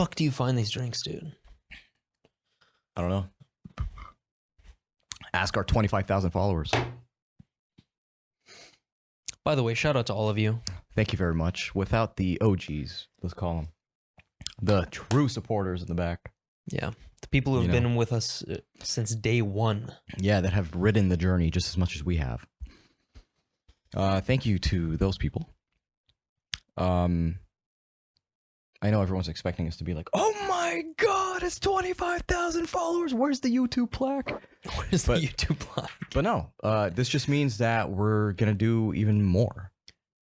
fuck do you find these drinks, dude? I don't know. Ask our 25,000 followers. By the way, shout out to all of you. Thank you very much. Without the OGs, let's call them. The true supporters in the back. Yeah. The people who have been with us since day one. Yeah, that have ridden the journey just as much as we have. Thank you to those people. I know everyone's expecting us to be like, oh my God, it's 25,000 followers. Where's the YouTube plaque? Where's the YouTube plaque? But no, this just means that we're going to do even more.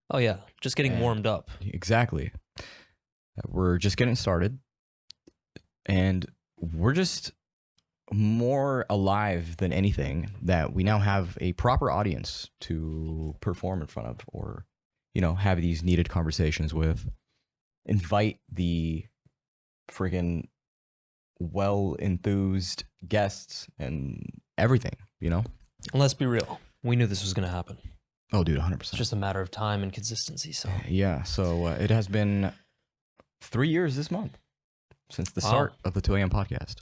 Oh, yeah. Just getting warmed up. Exactly. We're just getting started. And we're just more alive than anything that we now have a proper audience to perform in front of or, you know, have these needed conversations with. Invite the friggin' well-enthused guests and everything, you know? And let's be real. We knew this was going to happen. Oh, dude, 100%. It's just a matter of time and consistency. So yeah, so it has been 3 years this month since the start of the 2 a.m. podcast.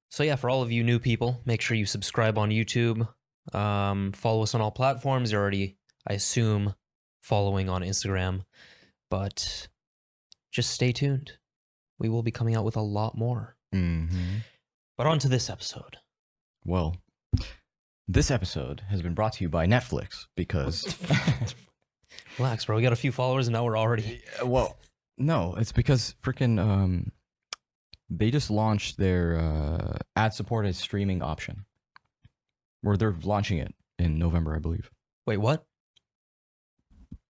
So yeah, for all of you new people, make sure you subscribe on YouTube. Follow us on all platforms. You're already, I assume, following on Instagram. But just stay tuned. We will be coming out with a lot more. Mm-hmm. But on to this episode. Well, this episode has been brought to you by Netflix because... Relax, bro. We got a few followers and now we're already... Well, no, it's because freaking... they just launched their ad-supported streaming option. Or they're launching it in November, I believe. Wait, what?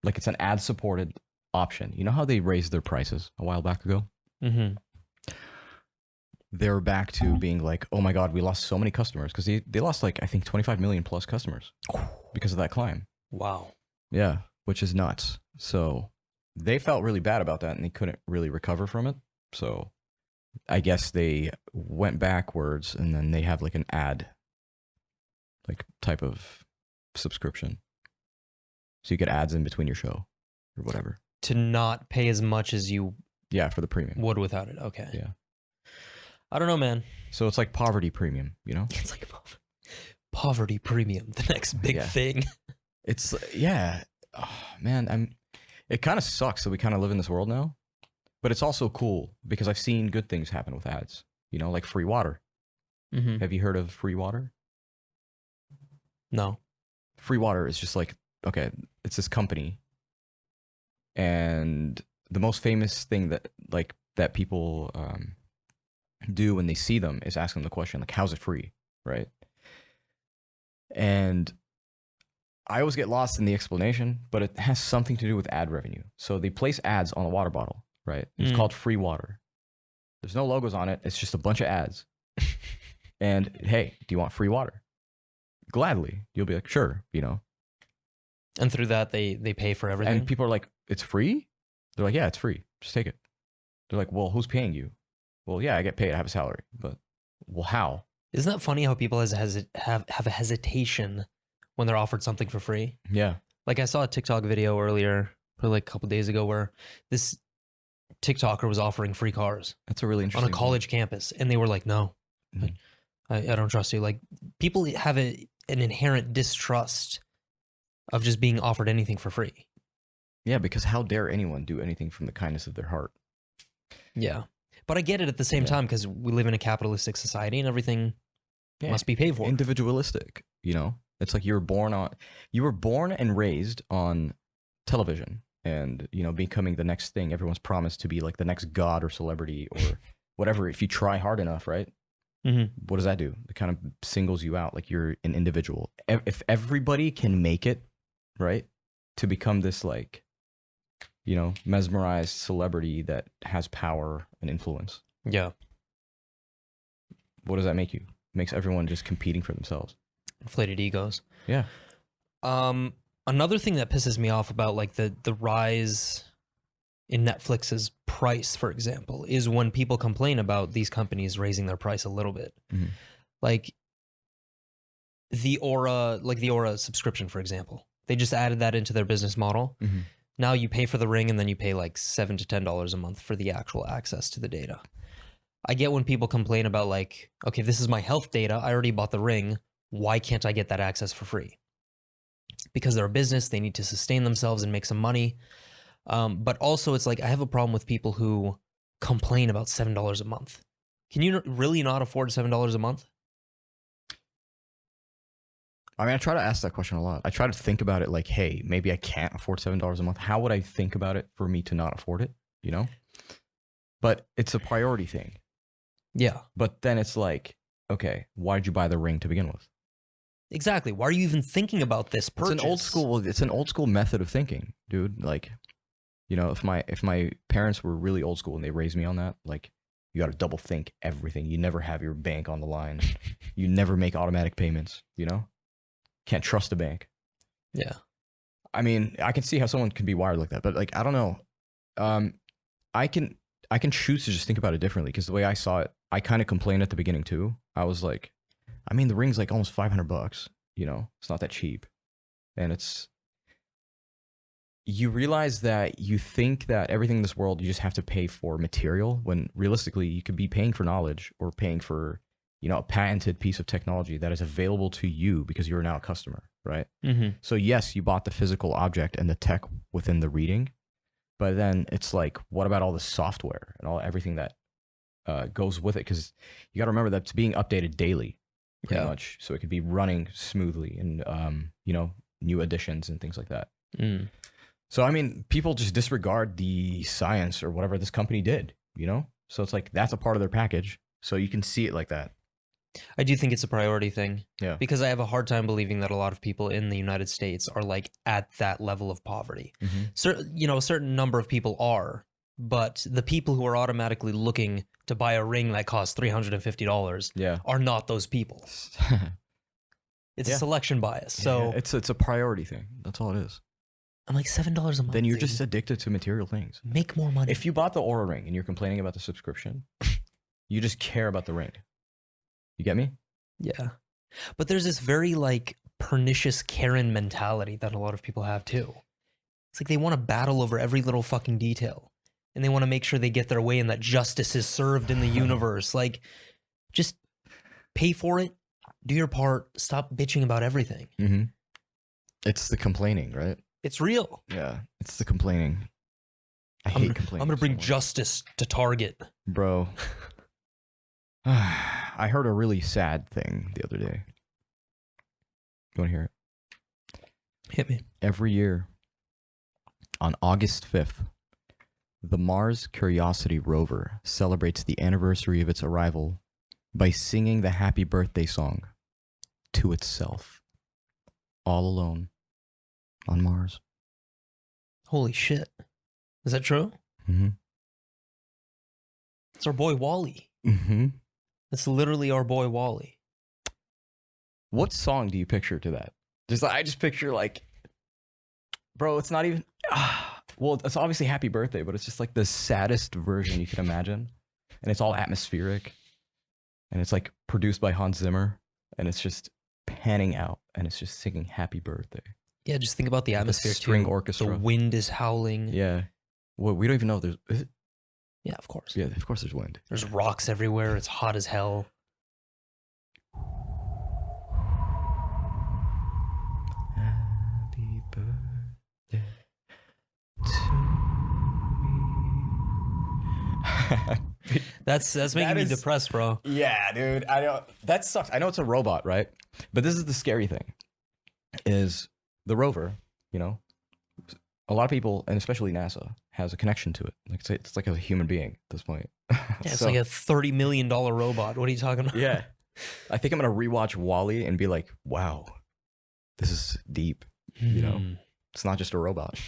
Like it's an ad-supported option. You know how they raised their prices a while back ago? Mm-hmm. They're back to being like, oh my God, we lost so many customers. Because they lost like, I think 25 million plus customers because of that climb. Wow. Yeah, which is nuts. So they felt really bad about that and they couldn't really recover from it. So I guess they went backwards and then they have like an ad like type of subscription. So you get ads in between your show or whatever. To not pay as much as you for the premium would without it. Okay. Yeah. I don't know, man. So it's like poverty premium, you know? It's like poverty premium, the next big thing. It's oh, man, it kind of sucks that we kind of live in this world now, but it's also cool because I've seen good things happen with ads, you know, like free water. Mm-hmm. Have you heard of free water? No. Free water is just like, okay, it's this company. And the most famous thing that people do when they see them is ask them the question, like, how's it free, right? And I always get lost in the explanation, but it has something to do with ad revenue. So they place ads on a water bottle, right? It's called free water. There's no logos on it. It's just a bunch of ads. And hey, do you want free water? Gladly. You'll be like, sure, you know. And through that, they pay for everything? And people are like, it's free? They're like, yeah, it's free. Just take it. They're like, well, who's paying you? Well, yeah, I get paid. I have a salary. But, well, how? Isn't that funny how people have a hesitation when they're offered something for free? Yeah. Like I saw a TikTok video earlier, probably like a couple days ago, where this TikToker was offering free cars. That's a really interesting on a college campus. And they were like, no, I don't trust you. Like people have an inherent distrust of just being offered anything for free. Yeah, because how dare anyone do anything from the kindness of their heart? Yeah. But I get it at the same time because we live in a capitalistic society and everything must be paid for. Individualistic, you know? It's like you were born and raised on television and, you know, becoming the next thing. Everyone's promised to be like the next god or celebrity or whatever if you try hard enough, right? Mm-hmm. What does that do? It kind of singles you out like you're an individual. If everybody can make it, right, to become this like, you know, mesmerized celebrity that has power and influence. Yeah. What does that make you? It makes everyone just competing for themselves. Inflated egos. Yeah. Another thing that pisses me off about like the rise in Netflix's price, for example, is when people complain about these companies raising their price a little bit. Mm-hmm. Like the Aura subscription, for example. They just added that into their business model. Mm-hmm. Now you pay for the ring and then you pay like $7 to $10 a month for the actual access to the data. I get when people complain about like, okay, this is my health data. I already bought the ring. Why can't I get that access for free? Because they're a business. They need to sustain themselves and make some money. But also it's like, I have a problem with people who complain about $7 a month. Can you really not afford $7 a month? I mean, I try to ask that question a lot. I try to think about it like, hey, maybe I can't afford $7 a month. How would I think about it for me to not afford it? You know? But it's a priority thing. Yeah. But then it's like, okay, why did you buy the ring to begin with? Exactly. Why are you even thinking about this purchase? It's an old school method of thinking, dude. Like, you know, if my parents were really old school and they raised me on that, like, you got to double think everything. You never have your bank on the line. You never make automatic payments, you know? Can't trust a bank. Yeah. I mean, I can see how someone can be wired like that, but like, I don't know. I can choose to just think about it differently, because the way I saw it, I kind of complained at the beginning too. I was like, I mean, the ring's like almost $500, you know? It's not that cheap. And you realize that you think that everything in this world, you just have to pay for material, when realistically you could be paying for knowledge or paying for, you know, a patented piece of technology that is available to you because you're now a customer, right? Mm-hmm. So yes, you bought the physical object and the tech within the reading, but then it's like, what about all the software and everything that goes with it? Because you got to remember that's being updated daily, pretty much, so it could be running smoothly, and you know, new additions and things like that. Mm. So I mean, people just disregard the science or whatever this company did, you know? So it's like, that's a part of their package. So you can see it like that. I do think it's a priority thing. Yeah. Because I have a hard time believing that a lot of people in the United States are like at that level of poverty. You know, a certain number of people are, but the people who are automatically looking to buy a ring that costs $350 are not those people. It's a selection bias. So it's a priority thing. That's all it is. I'm like, $7 a month. Then you're just addicted to material things. Make more money. If you bought the Aura ring and you're complaining about the subscription, you just care about the ring. You get me? Yeah. But there's this very like pernicious Karen mentality that a lot of people have too. It's like they want to battle over every little fucking detail, and they want to make sure they get their way and that justice is served in the universe. Like, just pay for it, do your part, stop bitching about everything. Mm-hmm. It's the complaining, right? It's real. Yeah, it's the complaining. I hate complaining. I'm going to bring justice to Target. Bro. I heard a really sad thing the other day. You want to hear it? Hit me. Every year, on August 5th, the Mars Curiosity rover celebrates the anniversary of its arrival by singing the happy birthday song to itself, all alone on Mars. Holy shit. Is that true? Mm-hmm. It's our boy Wally. Mm-hmm. That's literally our boy Wally. What song do you picture to that? I just picture like, bro, it's not even, well, it's obviously happy birthday, but it's just like the saddest version you can imagine. And it's all atmospheric. And it's like produced by Hans Zimmer. And it's just panning out. And it's just singing happy birthday. Yeah, just think about the atmosphere the string too. Orchestra. The wind is howling. Yeah. Well, we don't even know if there's, is it? Yeah, of course. Yeah, of course there's wind. There's rocks everywhere. It's hot as hell. Happy birthday to me. That's making me depressed, bro. Yeah, dude. I know that sucks. I know it's a robot, right? But this is the scary thing. Is the rover, you know, a lot of people, and especially NASA, has a connection to it. Like it's like a human being at this point. Yeah, it's like a $30 million robot. What are you talking about? Yeah. I think I'm going to rewatch Wall-E and be like, wow, this is deep. You know, it's not just a robot.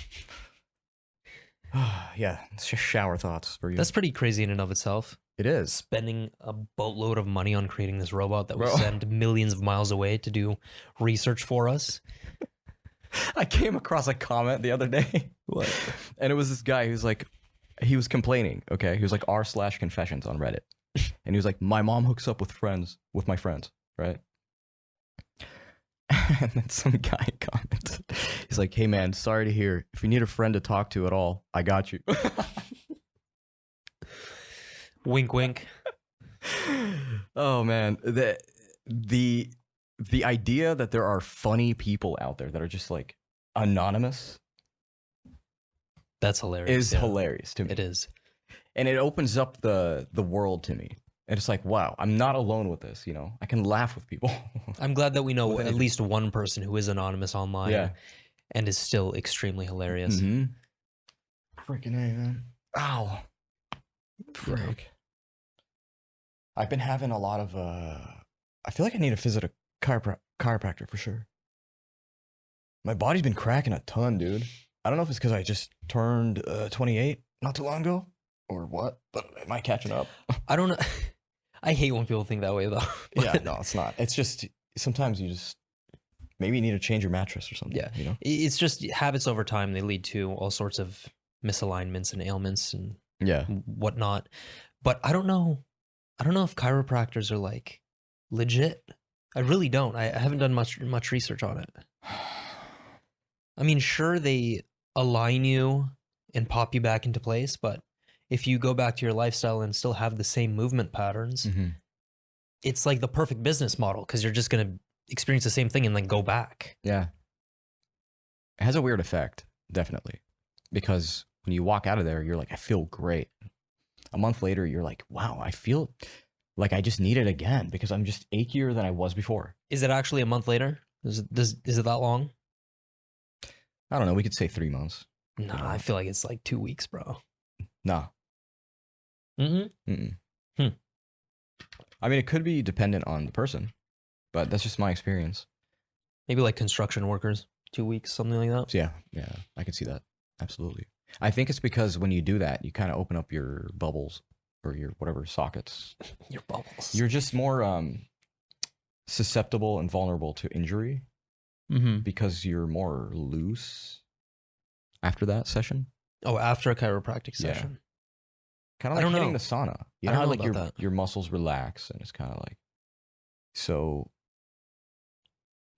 Yeah, it's just shower thoughts for you. That's pretty crazy in and of itself. It is. Spending a boatload of money on creating this robot that will send millions of miles away to do research for us. I came across a comment the other day. What? And it was this guy who's like, he was complaining, okay? He was like r/confessions on Reddit. And he was like, my mom hooks up with my friends, right? And then some guy commented, He's like, hey man, sorry to hear. If you need a friend to talk to at all, I got you. Wink, wink. Oh man, the idea that there are funny people out there that are just like anonymous That's hilarious. is hilarious to me. It is. And it opens up the world to me. And it's like, wow, I'm not alone with this, you know? I can laugh with people. I'm glad that we know With at anything. least one person who is anonymous online Yeah. and is still extremely hilarious. Mm-hmm. Freaking A, man. Ow. Frick. I've been having a lot of, I feel like I need to visit a chiropractor for sure. My body's been cracking a ton, dude. I don't know if it's because I just turned 28 not too long ago or what, but am I catching up? I don't know. I hate when people think that way, though. Yeah, no, it's not. It's just sometimes you just maybe you need to change your mattress or something. Yeah. You know. It's just habits over time. They lead to all sorts of misalignments and ailments and Yeah. whatnot. But I don't know. I don't know if chiropractors are like legit. I really don't. I haven't done much research on it. I mean, sure, they align you and pop you back into place, but if you go back to your lifestyle and still have the same movement patterns, Mm-hmm. it's like the perfect business model because you're just going to experience the same thing and then go back. Yeah. It has a weird effect, definitely, because when you walk out of there, you're like, I feel great. A month later, you're like, wow, I feel like I just need it again because I'm just achier than I was before. Is it actually a month later? Is it that long? I don't know. We could say 3 months. Nah, I feel like it's like 2 weeks, bro. Nah. Mm-mm. Mm-mm. Hmm. I mean, it could be dependent on the person, but that's just my experience. Maybe like construction workers, 2 weeks, something like that. So yeah, I can see that. Absolutely. I think it's because when you do that, you kind of open up your bubbles or your whatever sockets. Your bubbles. You're just more susceptible and vulnerable to injury Mm-hmm. because you're more loose after that session. Oh, after a chiropractic Yeah. session. Kind of I like don't hitting know. the sauna. You I know don't how know like about that. your muscles relax and it's kind of like, so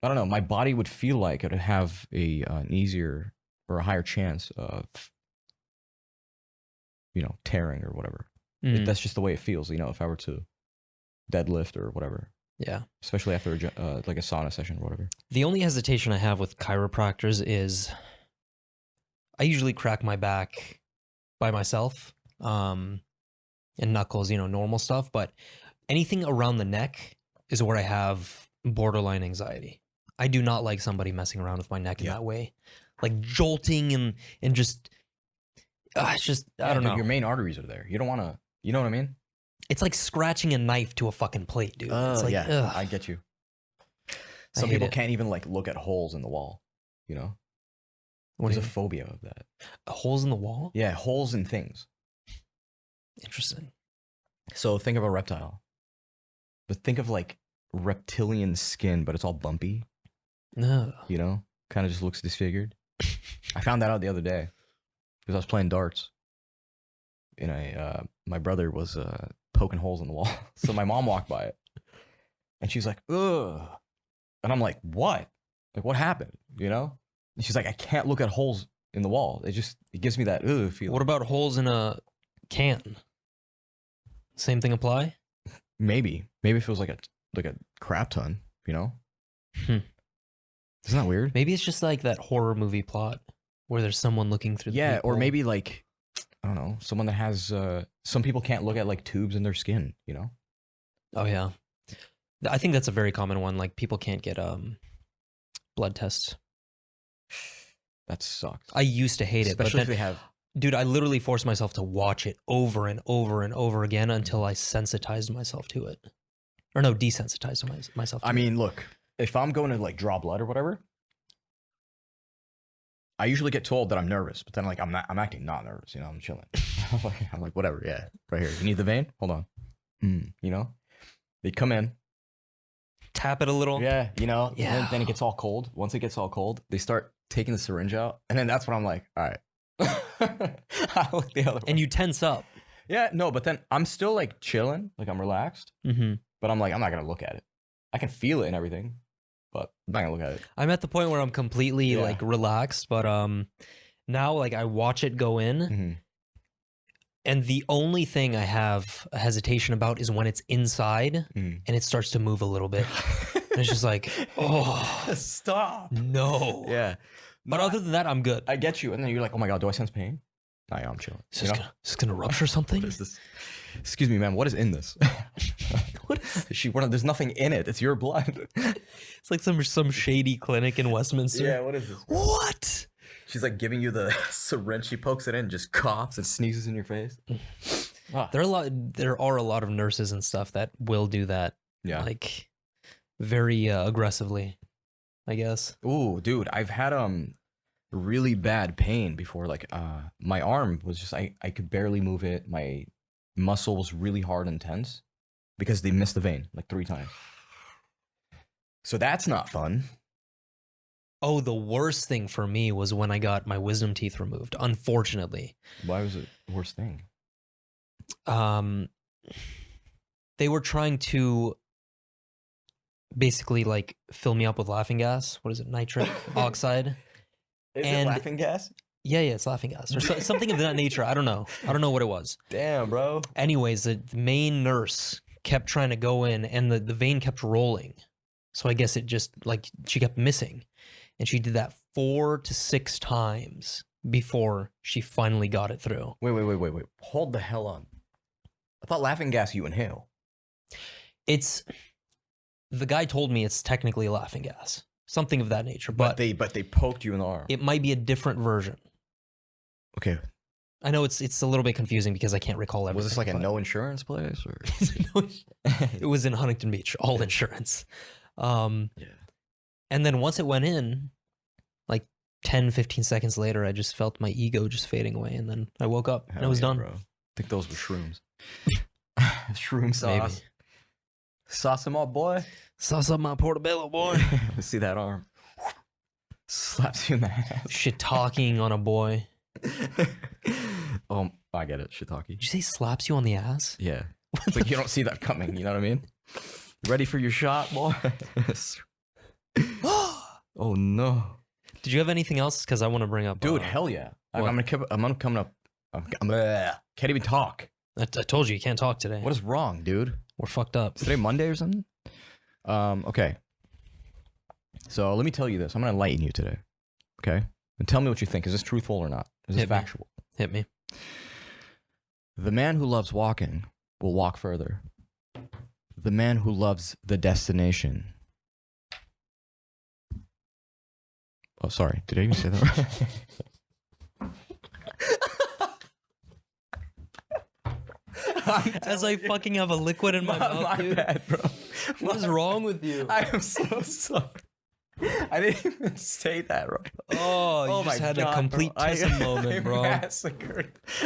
I don't know. My body would feel like it would have an easier or a higher chance of, you know, tearing or whatever. Mm. That's just the way it feels. You know, if I were to deadlift or whatever, Yeah. especially after like a sauna session or whatever. The only hesitation I have with chiropractors is I usually crack my back by myself, and knuckles, normal stuff. But anything around the neck is where I have borderline anxiety. I do not like somebody messing around with my neck in Yeah. that way, like jolting and just. It's just I don't know. Your main arteries are there. You don't want to. You know what I mean? It's like scratching a knife to a fucking plate, dude. It's like, yeah, ugh. I get you. I Some hate people it. can't even like look at holes in the wall. You know, What do there's you a phobia of that. mean? Holes in the wall? Yeah, holes in things. Interesting. So think of a reptile, but think of like reptilian skin, but it's all bumpy. No. You know, kind of just looks disfigured. I found that out the other day because I was playing darts, and my brother was poking holes in the wall. So my mom walked by it, and she's like, "Ugh," and I'm like, "What? Like, what happened?" You know? And she's like, "I can't look at holes in the wall. It gives me that ugh feeling." What about holes in a can? Same thing apply? Maybe if it was like a crap ton, you know? Hmm. Isn't that weird? Maybe it's just like that horror movie plot where there's someone looking through the Yeah, or peephole. maybe like, I don't know, someone that has some people can't look at like tubes in their skin, you know? Oh yeah. I think that's a very common one. Like people can't get blood tests. That sucks. I used to hate it, but Especially if then, they have dude, I literally forced myself to watch it over and over and over again until I sensitized myself to it. Or no, desensitized myself to I it. mean, look, if I'm going to like draw blood or whatever, I usually get told that I'm nervous, but then like I'm acting not nervous, you know, I'm chilling. I'm like, whatever, yeah, right here. You need the vein? Hold on. You know? They come in. Tap it a little. Yeah, you know, and Yeah. then it gets all cold. Once it gets all cold, they start taking the syringe out. And then that's when I'm like, all right. I look the other way. And you tense up. Yeah, no, but then I'm still like chilling, like I'm relaxed, Mm-hmm. but I'm like, I'm not gonna look at it. I can feel it and everything, but I'm not gonna look at it. I'm at the point where I'm completely Yeah. like relaxed, but now like I watch it go in, Mm-hmm. and the only thing I have a hesitation about is when it's inside and it starts to move a little bit. And it's just like, oh, Stop. no. Yeah. But No, other than that, I'm good. I get you. And then you're like, oh my God, do I sense pain? No, yeah, I'm chilling. Is this gonna rupture something? What is this? Excuse me, ma'am. What is in this? What is There's nothing in it. It's your blood. It's like some shady clinic in Westminster. What is this? What? She's like giving you the syringe. She pokes it in, just coughs and sneezes in your face. There are a lot of nurses and stuff that will do that. Yeah. Like very aggressively, I guess. Ooh, dude, I've had really bad pain before. Like my arm was just I could barely move it. My muscle was really hard and tense because they missed the vein like 3 times. So that's not fun. Oh, the worst thing for me was when I got my wisdom teeth removed, unfortunately. Why was it the worst thing? They were trying to basically like fill me up with laughing gas. What is it? Nitric oxide. Is And- it laughing gas? Yeah, it's laughing gas or something of that nature. I don't know what it was. Damn, bro. Anyways, the main nurse kept trying to go in and the vein kept rolling. So I guess it just like she kept missing. And she did that 4 to 6 times before she finally got it through. Wait. Hold the hell on. I thought laughing gas you inhale. The guy told me it's technically a laughing gas. Something of that nature. But they poked you in the arm. It might be a different version. Okay. I know it's a little bit confusing because I can't recall everything. Was this like a but- no insurance place or? It was in Huntington Beach, all insurance. Yeah. And then once it went in, like 10, 15 seconds later, I just felt my ego just fading away. And then I woke up and I Hell was yeah, done. Bro. I think those were shrooms. Shroom sauce. Maybe. Sauce them up, boy. Sauce up my portobello, boy. See that arm? Slaps you in the ass. Shit talking on a boy. Oh, I get it. Shiitake. Did you say slaps you on the ass? Yeah. It's like you don't see that coming. You know what I mean? Ready for your shot, boy? Oh no, Did you have anything else? Because I want to bring up. dude! Hell yeah! I'm what? gonna come up. Can't even talk. I told you can't talk today. What is wrong, dude? We're fucked up. Is today Monday or something? Okay. So let me tell you this. I'm gonna enlighten you today. Okay, and tell me what you think. Is this truthful or not? Is this Hit me. factual? Hit me. The man who loves walking will walk further. The man who loves the destination. Oh, sorry. Did I even say that right? As I fucking have a liquid in my mouth, My dude. bad, bro. What is wrong with you? I am so sorry. I didn't even say that right. Oh, you just had a complete tism moment, bro.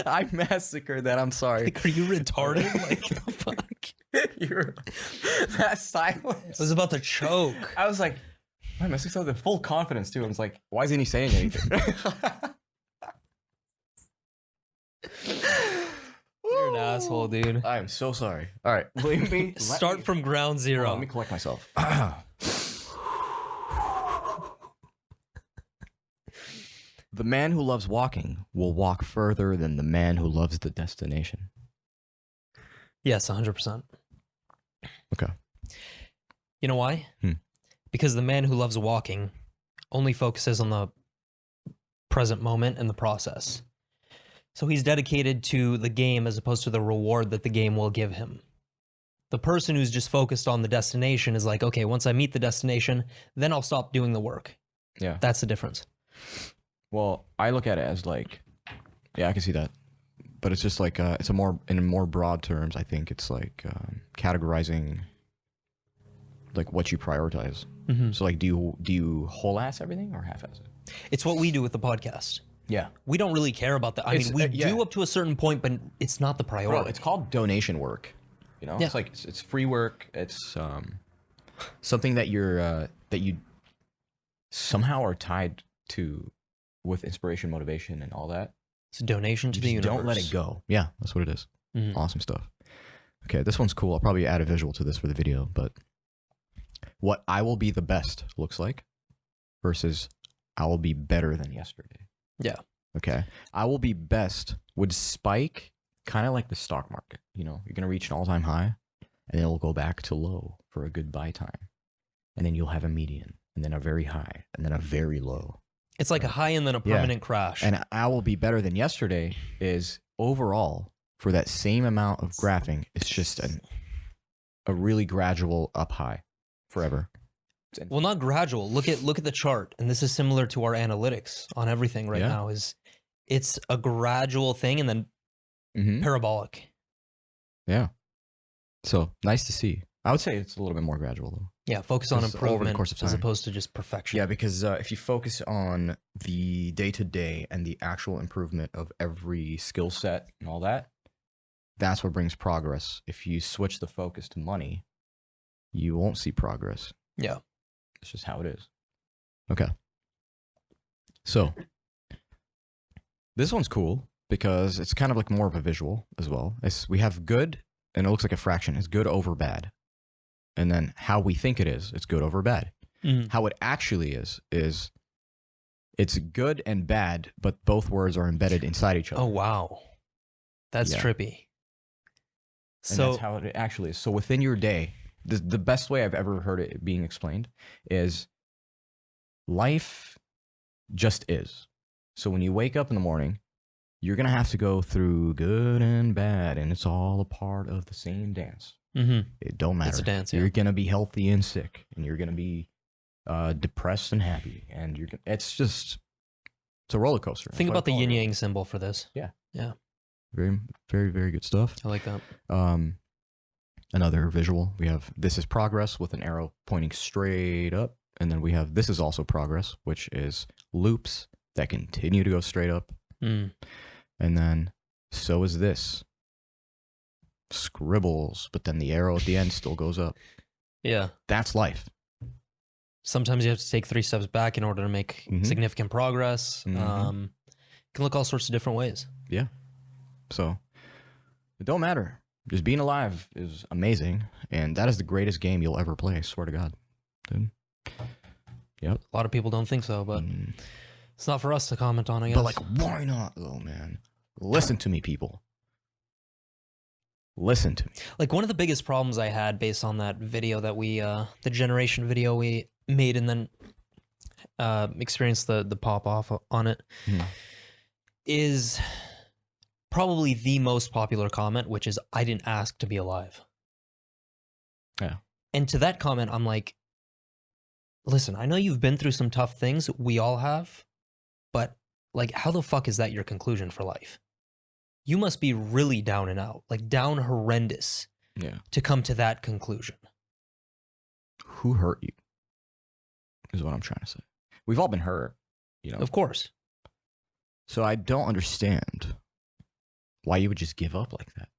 I massacred that. I'm sorry. Like, are you retarded? Like, the fuck? You're that silence. I was about to choke. I was like, why am I so with full confidence too? I was like, why isn't he saying anything? You're an asshole, dude. I am so sorry. All right, let me Start from ground Hold zero. on, let me collect myself. The man who loves walking will walk further than the man who loves the destination. Yes, 100%. Okay. You know why? Hmm. Because the man who loves walking only focuses on the present moment and the process. So he's dedicated to the game as opposed to the reward that the game will give him. The person who's just focused on the destination is like, okay, once I meet the destination, then I'll stop doing the work. Yeah. That's the difference. Well, I look at it as like, yeah, I can see that, but it's just like it's in more broad terms. I think it's like categorizing like what you prioritize. Mm-hmm. So like, do you whole ass everything or half ass it? It's what we do with the podcast. Yeah, We don't really care about that. I It's, mean, we yeah. do up to a certain point, but it's not the priority. bro, it's called donation work. You know, Yeah. it's like it's free work. It's something that you're that you somehow are tied to with inspiration, motivation, and all that. It's a donation to You the just universe. don't let it go. Yeah, that's what it is. Mhm. Awesome stuff. Okay, this one's cool. I'll probably add a visual to this for the video, but what I will be the best looks like versus I will be better than yesterday. Yeah. Okay. I will be best would spike kind of like the stock market. You know, you're going to reach an all-time high and then it'll go back to low for a good buy time. And then you'll have a median and then a very high and then a very low. It's like a high and then a permanent crash. And I will be better than yesterday is overall for that same amount of graphing. It's just a really gradual up high forever. Well, not gradual. Look at the chart, and this is similar to our analytics on everything right now. It's a gradual thing and then parabolic. Yeah. So nice to see. I would say it's a little bit more gradual though. Yeah, focus on improvement over the course of time. as opposed to just perfection. Yeah, because if you focus on the day-to-day and the actual improvement of every skill set and all that, that's what brings progress. If you switch the focus to money, you won't see progress. Yeah. It's just how it is. Okay. So this one's cool because it's kind of like more of a visual as well. We have good, and it looks like a fraction. It's good over bad. And then how we think it is, it's good over bad. How it actually is it's good and bad, but both words are embedded inside each other. Oh, wow. That's trippy. And that's how it actually is. So within your day, the best way I've ever heard it being explained is life just is. So when you wake up in the morning, you're going to have to go through good and bad, and it's all a part of the same dance. It don't matter. It's a dance, You're going to be healthy and sick, and you're going to be depressed and happy, and it's a roller coaster. Think about the yin yang symbol for this. Yeah. Yeah. Very, very, very good stuff. I like that. Another visual, we have this is progress with an arrow pointing straight up, and then we have this is also progress, which is loops that continue to go straight up. And then so is this. Scribbles, but then the arrow at the end still goes up. Yeah. That's life. Sometimes you have to take 3 steps back in order to make significant progress. It can look all sorts of different ways. Yeah. So it don't matter. Just being alive is amazing, and that is the greatest game you'll ever play. I swear to God. Dude. Yep. A lot of people don't think so, but it's not for us to comment on, I guess. But like, why not though, man? Listen to me, people. Listen to me. Like, one of the biggest problems I had based on that video that we, the generation video we made and then experienced the pop off on it, is probably the most popular comment, which is, I didn't ask to be alive. Yeah. And to that comment, I'm like, listen, I know you've been through some tough things. We all have. But, like, how the fuck is that your conclusion for life? You must be really down and out, like down horrendous, to come to that conclusion. Who hurt you? Is what I'm trying to say. We've all been hurt, you know. Of course. So I don't understand why you would just give up like that.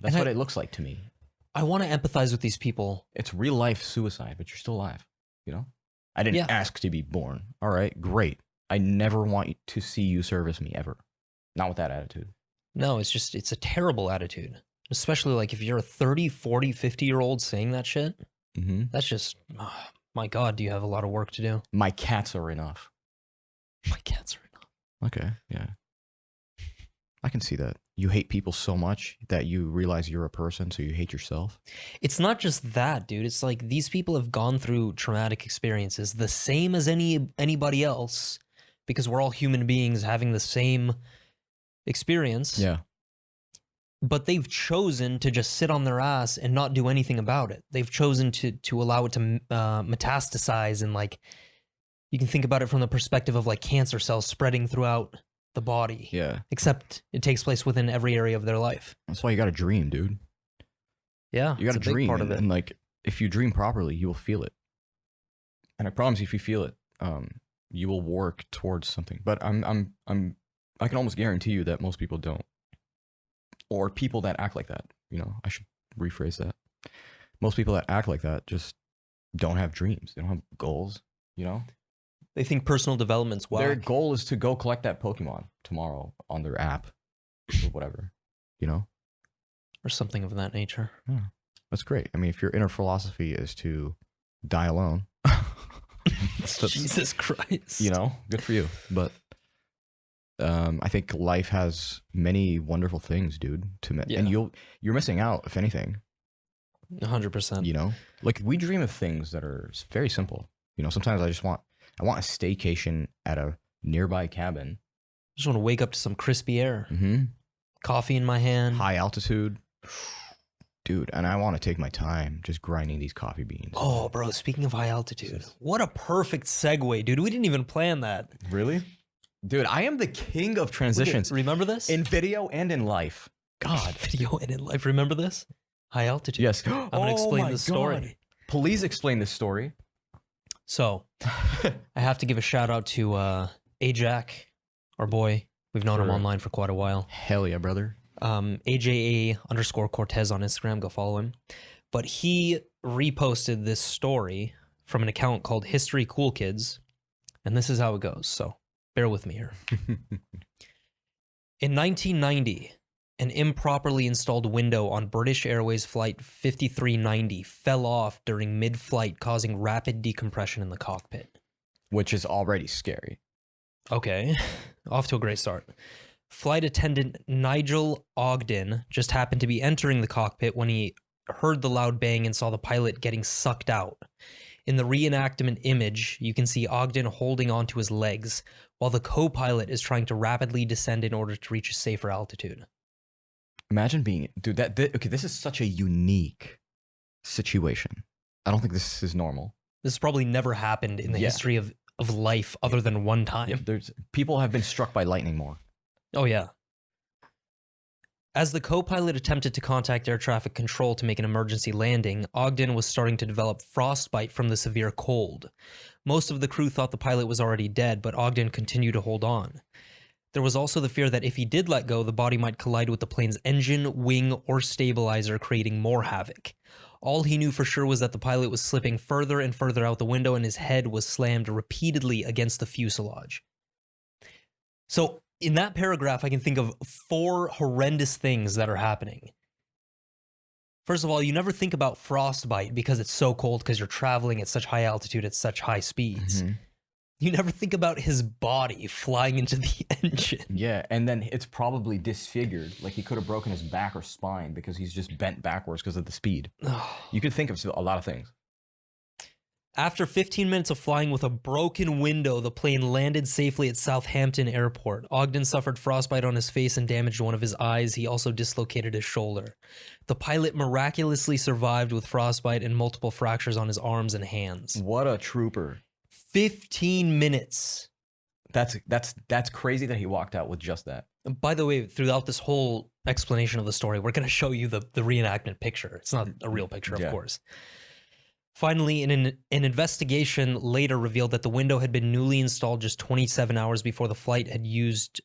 That's what it looks like to me. I want to empathize with these people. It's real life suicide, but you're still alive, you know? I didn't ask to be born. All right, great. I never want to see you service me ever. Not with that attitude. No, it's a terrible attitude. Especially like if you're a 30, 40, 50-year-old saying that shit. That's just, oh, my God, do you have a lot of work to do? My cats are enough. My cats are enough. Okay, yeah. I can see that. You hate people so much that you realize you're a person, so you hate yourself. It's not just that, dude. It's like these people have gone through traumatic experiences the same as anybody else, because we're all human beings having the same experience. Yeah. But they've chosen to just sit on their ass and not do anything about it. They've chosen to allow it to metastasize, and like you can think about it from the perspective of like cancer cells spreading throughout the body. Yeah. Except it takes place within every area of their life. That's why you got to dream, dude. Yeah. You got to dream, part of it. And like if you dream properly, you will feel it. And I promise you, if you feel it, you will work towards something. But I can almost guarantee you that most people don't. Or people that act like that, you know, I should rephrase that. Most people that act like that just don't have dreams. They don't have goals, you know? They think personal development's whack. Their goal is to go collect that Pokemon tomorrow on their app or whatever, you know? Or something of that nature. Yeah, that's great. I mean, if your inner philosophy is to die alone. Jesus Christ. You know, good for you. But I think life has many wonderful things, dude. And you're missing out, if anything. 100%. You know, like we dream of things that are very simple. You know, sometimes I want a staycation at a nearby cabin. I just want to wake up to some crispy air. Mm-hmm. Coffee in my hand. High altitude. Dude, and I want to take my time just grinding these coffee beans. Oh, bro, speaking of high altitude, what a perfect segue, dude. We didn't even plan that. Really? Dude, I am the king of transitions. Remember this? In video and in life. God. Video and in life. Remember this? High altitude. Yes. I'm going to explain the story. God. Please explain this story. So, I have to give a shout out to Ajac, our boy. We've known him online for quite a while. Hell yeah, brother. AJA_Cortez on Instagram. Go follow him. But he reposted this story from an account called History Cool Kids. And this is how it goes. So bear with me here. In 1990, an improperly installed window on British Airways flight 5390 fell off during mid-flight, causing rapid decompression in the cockpit. Which is already scary. Okay, off to a great start. Flight attendant Nigel Ogden just happened to be entering the cockpit when he heard the loud bang and saw the pilot getting sucked out. In the reenactment image, you can see Ogden holding onto his legs while the co-pilot is trying to rapidly descend in order to reach a safer altitude. Imagine being, dude, okay, this is such a unique situation. I don't think this is normal. This has probably never happened in the history of life other than one time. People have been struck by lightning more. Oh, yeah. As the co-pilot attempted to contact air traffic control to make an emergency landing, Ogden was starting to develop frostbite from the severe cold. Most of the crew thought the pilot was already dead, but Ogden continued to hold on. There was also the fear that if he did let go, the body might collide with the plane's engine, wing, or stabilizer, creating more havoc. All he knew for sure was that the pilot was slipping further and further out the window and his head was slammed repeatedly against the fuselage. So, in that paragraph, I can think of 4 horrendous things that are happening. First of all, you never think about frostbite because it's so cold because you're traveling at such high altitude at such high speeds. Mm-hmm. You never think about his body flying into the engine. Yeah, and then it's probably disfigured. Like he could have broken his back or spine because he's just bent backwards because of the speed. You could think of a lot of things. After 15 minutes of flying with a broken window, the plane landed safely at Southampton Airport. Ogden suffered frostbite on his face and damaged one of his eyes. He also dislocated his shoulder. The pilot miraculously survived with frostbite and multiple fractures on his arms and hands. What a trooper. 15 minutes. That's crazy that he walked out with just that. By the way, throughout this whole explanation of the story, we're going to show you the reenactment picture. It's not a real picture, of course. Finally, an investigation later revealed that the window had been newly installed just 27 hours before the flight had used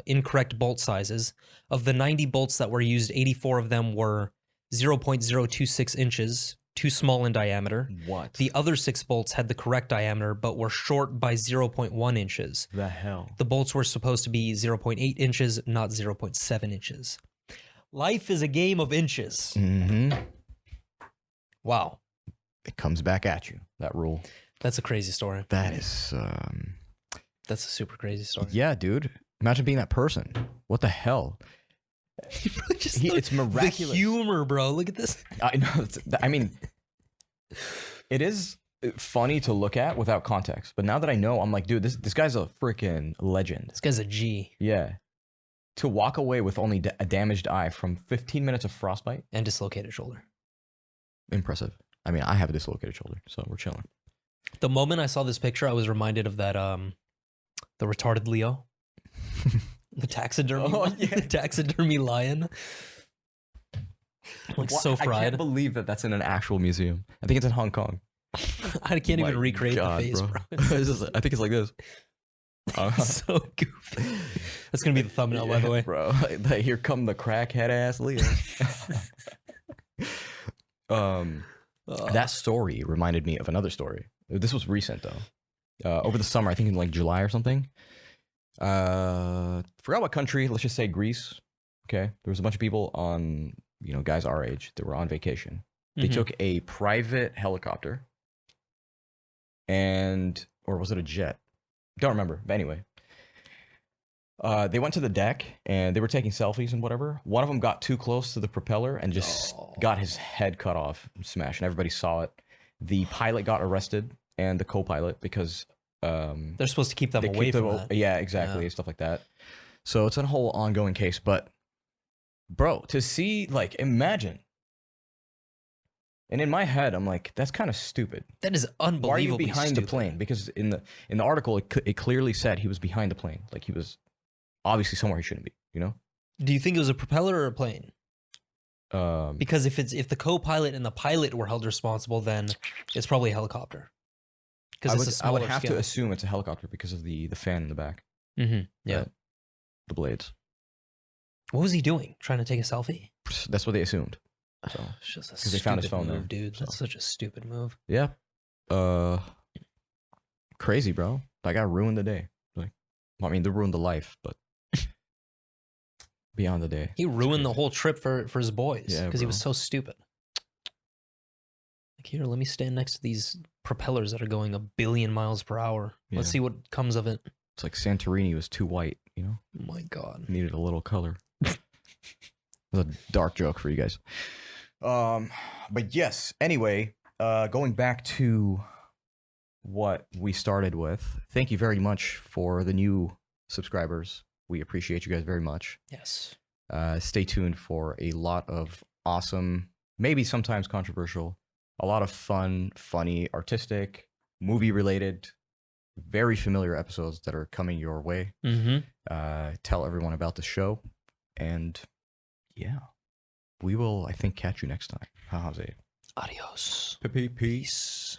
incorrect bolt sizes. Of the 90 bolts that were used, 84 of them were 0.026 inches, too small in diameter. What? The other 6 bolts had the correct diameter, but were short by 0.1 inches. The hell? The bolts were supposed to be 0.8 inches, not 0.7 inches. Life is a game of inches. Mm-hmm. Wow. It comes back at you, that rule. That's a crazy story. That is... That's a super crazy story. Yeah, dude. Imagine being that person. What the hell? It's miraculous. The humor, bro. Look at this. I know. I mean, it is funny to look at without context. But now that I know, I'm like, dude, this guy's a freaking legend. This guy's a G. Yeah. To walk away with only a damaged eye from 15 minutes of frostbite. And dislocated shoulder. Impressive. I mean, I have a dislocated shoulder, so we're chilling. The moment I saw this picture, I was reminded of that, the retarded Leo. The taxidermy, the taxidermy lion. Like so fried. I can't believe that that's in an actual museum. I think it's in Hong Kong. I can't even recreate the face, bro. I think it's like this. So goofy. That's gonna be the thumbnail, by the way, bro. Here come the crackhead ass Leo. That story reminded me of another story. This was recent though. Over the summer, I think in like July or something. Forgot what country. Let's just say Greece. Okay, there was a bunch of people on, guys our age that were on vacation. They took a private helicopter or was it a jet? Don't remember. But anyway, they went to the deck and they were taking selfies and whatever. One of them got too close to the propeller and just got his head cut off and smashed, and everybody saw it. The pilot got arrested and the co-pilot because they're supposed to keep them away from that. Yeah, exactly, stuff like that. So it's a whole ongoing case. But bro, to see, like, imagine. And in my head, I'm like, that's kind of stupid. That is unbelievably Why are you behind stupid. the plane? Because in the article, it clearly said he was behind the plane. Like, he was obviously somewhere he shouldn't be, you know? Do you think it was a propeller or a plane? Because if the co-pilot and the pilot were held responsible, then it's probably a helicopter. Because I would have to assume it's a helicopter because of the fan in the back. Mm-hmm. Yeah. The blades. What was he doing? Trying to take a selfie? That's what they assumed. So, it's just a because they found his phone move, there, dude. That's such a stupid move. Yeah. Crazy, bro. That guy ruined the day. Like, I mean, they ruined the life, but beyond the day. He ruined the whole trip for his boys because he was so stupid. Like, here, let me stand next to these propellers that are going 1 billion miles per hour. Yeah. Let's see what comes of it. It's like Santorini was too white, you know? Oh my God. Needed a little color. It was a dark joke for you guys. But yes, anyway, going back to what we started with, thank you very much for the new subscribers. We appreciate you guys very much. Yes. Stay tuned for a lot of awesome, maybe sometimes controversial, a lot of fun, funny, artistic, movie-related, very familiar episodes that are coming your way. Mm-hmm. Tell everyone about the show. And yeah, we will, I think, catch you next time. How's it? Adios. Peace.